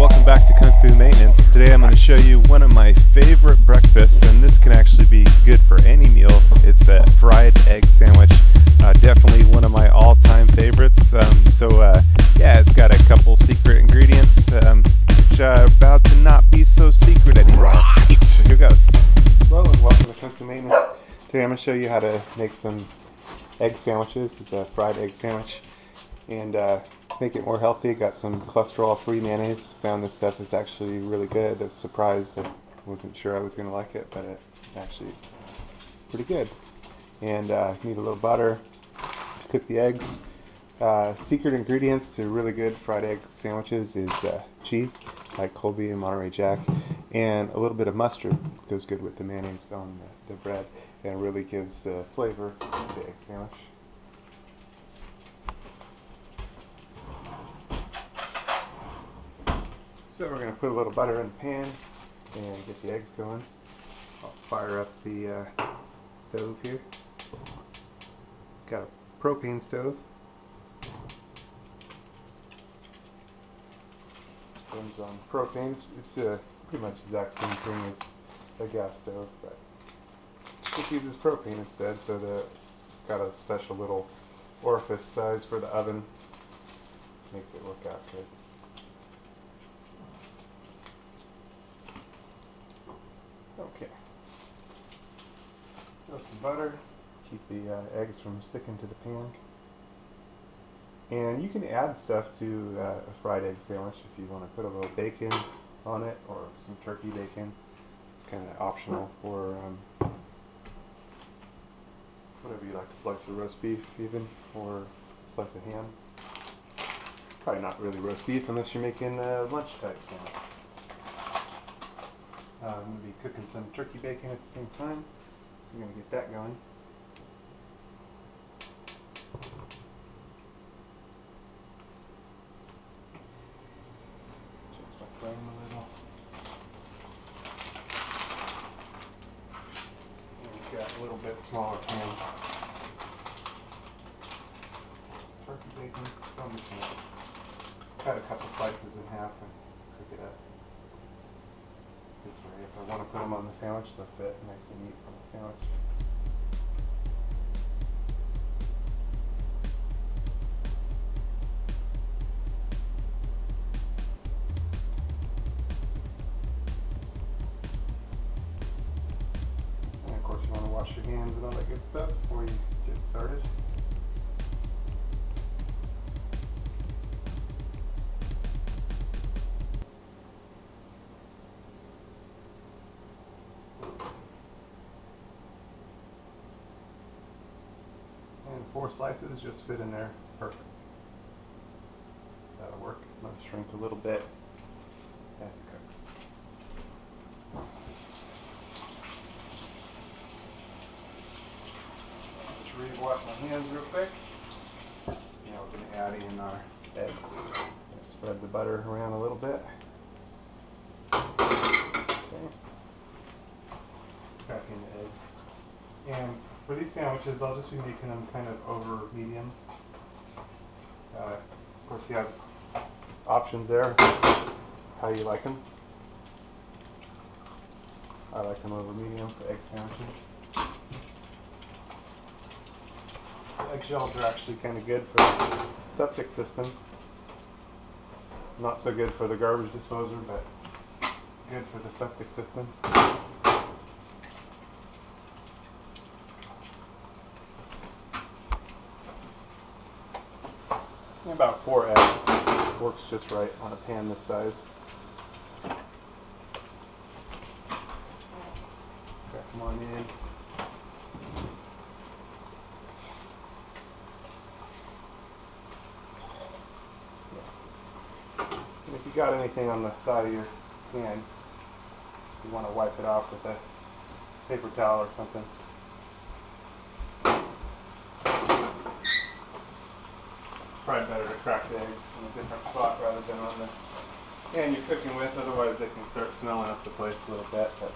welcome back to Kung Fu Maintenance. Today I'm going to show you one of my favorite breakfasts, and this can actually be good for any meal. It's a fried egg sandwich. Definitely one of my all-time favorites. Yeah, it's got a couple secret ingredients, which are about to not be so secret anymore. Right. So here goes. Hello and welcome to Kung Fu Maintenance. Today I'm going to show you how to make some egg sandwiches. It's a fried egg sandwich. And make it more healthy. Got some cholesterol-free mayonnaise. Found this stuff is actually really good. I was surprised. I wasn't sure I was going to like it, but it's actually pretty good. And need a little butter to cook the eggs. Secret ingredients to really good fried egg sandwiches is cheese, like Colby and Monterey Jack, and a little bit of mustard. Goes good with the mayonnaise on the bread, and really gives the flavor to the egg sandwich. So we're going to put a little butter in the pan and get the eggs going. I'll fire up the stove here. Got a propane stove. Runs on propane. It's pretty much the exact same thing as a gas stove, but it uses propane instead, so it's got a special little orifice size for the oven. Makes it work out good. Okay. Throw some butter, keep the eggs from sticking to the pan. And you can add stuff to a fried egg sandwich if you want to put a little bacon on it or some turkey bacon. It's kind of optional for whatever you like, a slice of roast beef even, or a slice of ham. Probably not really roast beef unless you're making a lunch type sandwich. I'm going to be cooking some turkey bacon at the same time, so I'm going to get that going. Just my flame a little. And we've got a little bit smaller pan. Turkey bacon, so I'm just going to cut a couple slices in half and cook it up. This way, if I want to put them on the sandwich, they'll fit nice and neat on the sandwich. And of course, you want to wash your hands and all that good stuff before you get started. And 4 slices just fit in there perfect. That'll work. Let it shrink a little bit as it cooks. Just wash my hands real quick. Now we're going to add in our eggs. Spread the butter around a little bit. Okay. Crack in the eggs. And for these sandwiches, I'll just be making them kind of over medium. Of course, you have options there, how you like them. I like them over medium for egg sandwiches. The eggshells are actually kind of good for the septic system. Not so good for the garbage disposer, but good for the septic system. About 4 eggs works just right on a pan this size. Crack them on in. And if you got anything on the side of your pan, you want to wipe it off with a paper towel or something. Probably better to crack the eggs in a different spot rather than on the pan you're cooking with, otherwise they can start smelling up the place a little bit. But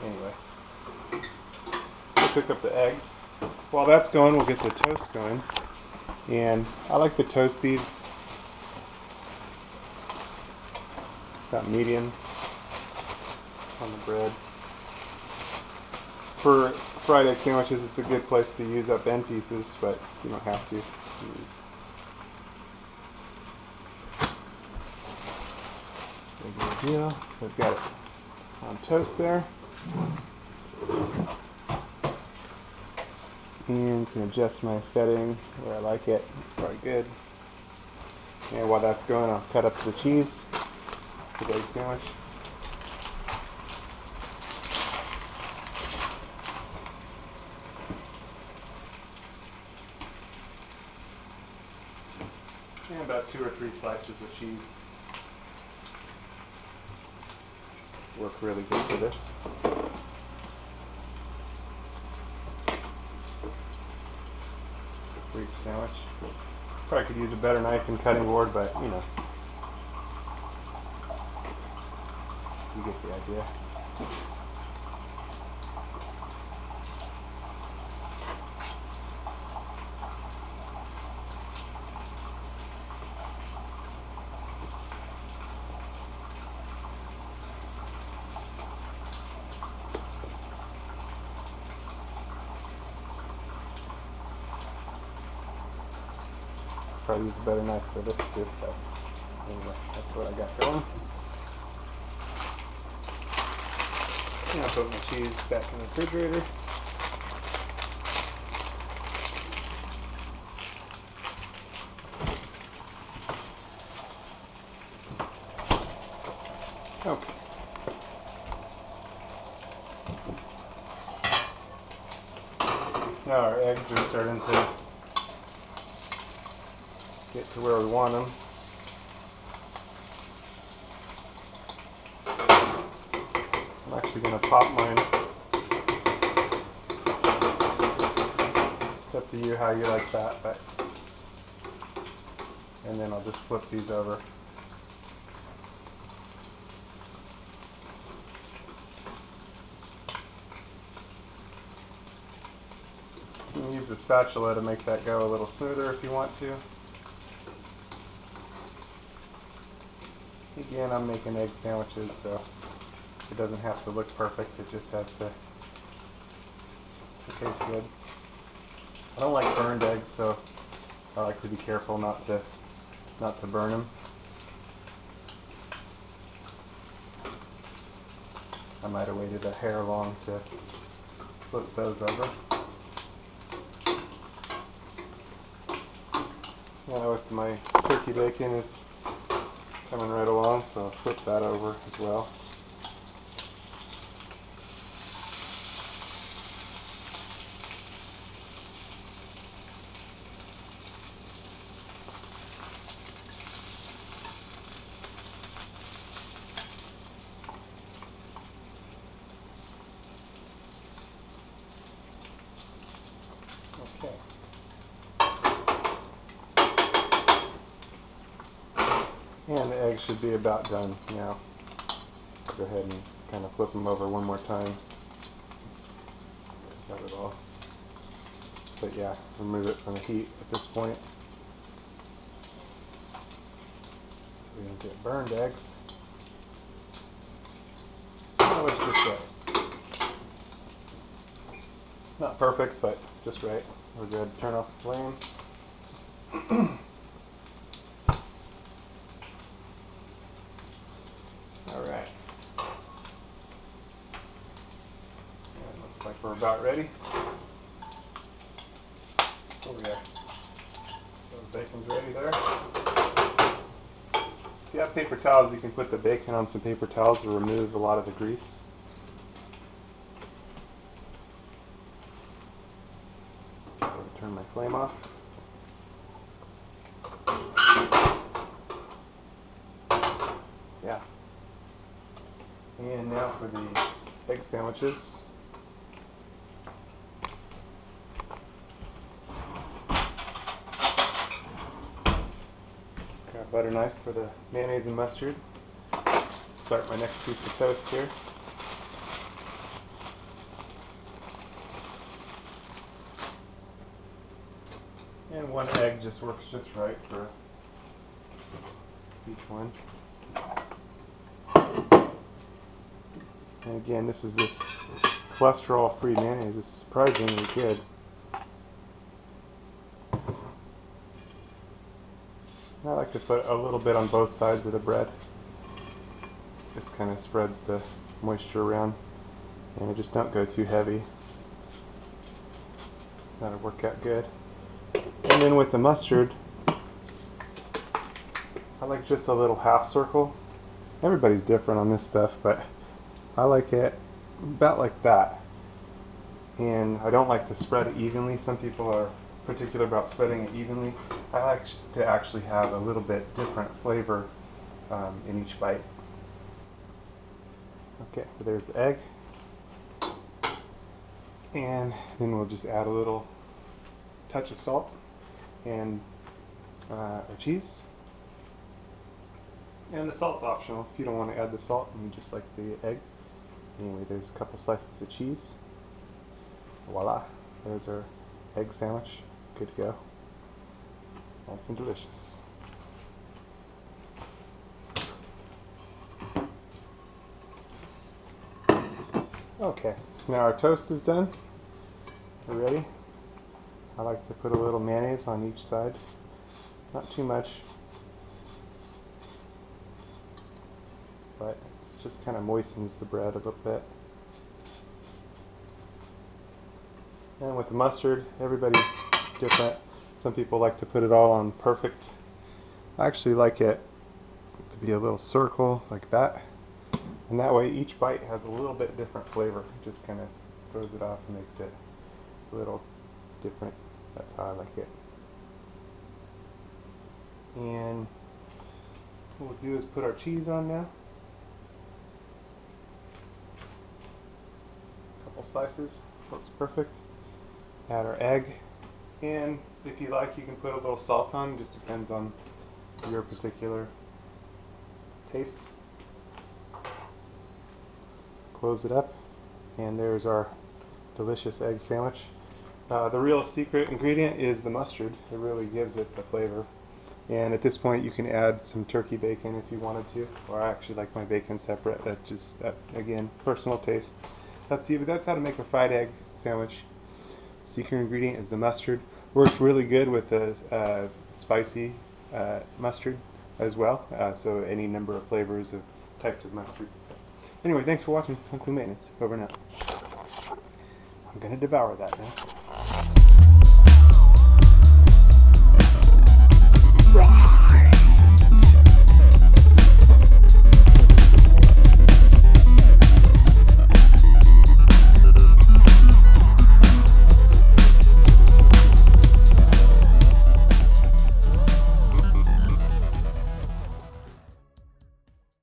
anyway, we'll cook up the eggs. While that's going, we'll get the toast going. And I like to toast these About medium on the bread. For fried egg sandwiches, it's a good place to use up end pieces, but you don't have to use. Regular deal. So I've got it on toast there. And can adjust my setting where I like it. It's probably good. And while that's going, I'll cut up the cheese for the egg sandwich. And about 2 or 3 slices of cheese. Work really good for this. Brief sandwich. Probably could use a better knife and cutting board, but you know, you get the idea. Probably use a better knife for this too, but anyway, that's what I got going. And I'll put my cheese back in the refrigerator. Okay. So now our eggs are starting to get to where we want them. I'm actually going to pop mine. It's up to you how you like that, but and then I'll just flip these over. You can use the spatula to make that go a little smoother if you want to. Again, I'm making egg sandwiches, so it doesn't have to look perfect, it just has to taste good. I don't like burned eggs, so I like to be careful not to burn them. I might have waited a hair long to flip those over. Now with my turkey bacon is coming right along, so I'll flip that over as well. Okay. And the eggs should be about done now. Go ahead and kind of flip them over one more time. Got it all. But yeah, remove it from the heat at this point. So we don't get burned eggs. Oh, it's just right. Not perfect, but just right. We're good. Turn off the flame. Alright. Looks like we're about ready. Over there. So the bacon's ready there. If you have paper towels, you can put the bacon on some paper towels to remove a lot of the grease. Turn my flame off. Yeah. And now for the egg sandwiches. Got a butter knife for the mayonnaise and mustard. Start my next piece of toast here. And one egg just works just right for each one. And again, this cholesterol-free mayonnaise. It's surprisingly good. I like to put a little bit on both sides of the bread. This kind of spreads the moisture around, and I just don't go too heavy. That'll work out good. And then with the mustard, I like just a little half circle. Everybody's different on this stuff, but I like it about like that. And I don't like to spread it evenly. Some people are particular about spreading it evenly. I like to actually have a little bit different flavor in each bite. Okay, so there's the egg. And then we'll just add a little touch of salt and our cheese. And the salt's optional if you don't want to add the salt and you just like the egg. Anyway, there's a couple slices of cheese. Voila, there's our egg sandwich. Good to go. Nice and delicious. Okay, so now our toast is done. We're ready. I like to put a little mayonnaise on each side. Not too much, but it just kind of moistens the bread a little bit. And with the mustard, everybody's different. Some people like to put it all on perfect. I actually like it to be a little circle like that. And that way each bite has a little bit different flavor. It just kind of throws it off and makes it a little different. That's how I like it. And what we'll do is put our cheese on now. A couple slices, looks perfect. Add our egg. And if you like, you can put a little salt on. Just depends on your particular taste. Close it up, and there's our delicious egg sandwich. The real secret ingredient is the mustard. It really gives it the flavor. And at this point, you can add some turkey bacon if you wanted to, or I actually like my bacon separate. That just, again, personal taste. Up to you, but that's how to make a fried egg sandwich. Secret ingredient is the mustard. Works really good with the spicy mustard as well. So any number of flavors of types of mustard. Anyway, thanks for watching Uncle Maintenance. Over and out. I'm gonna devour that now.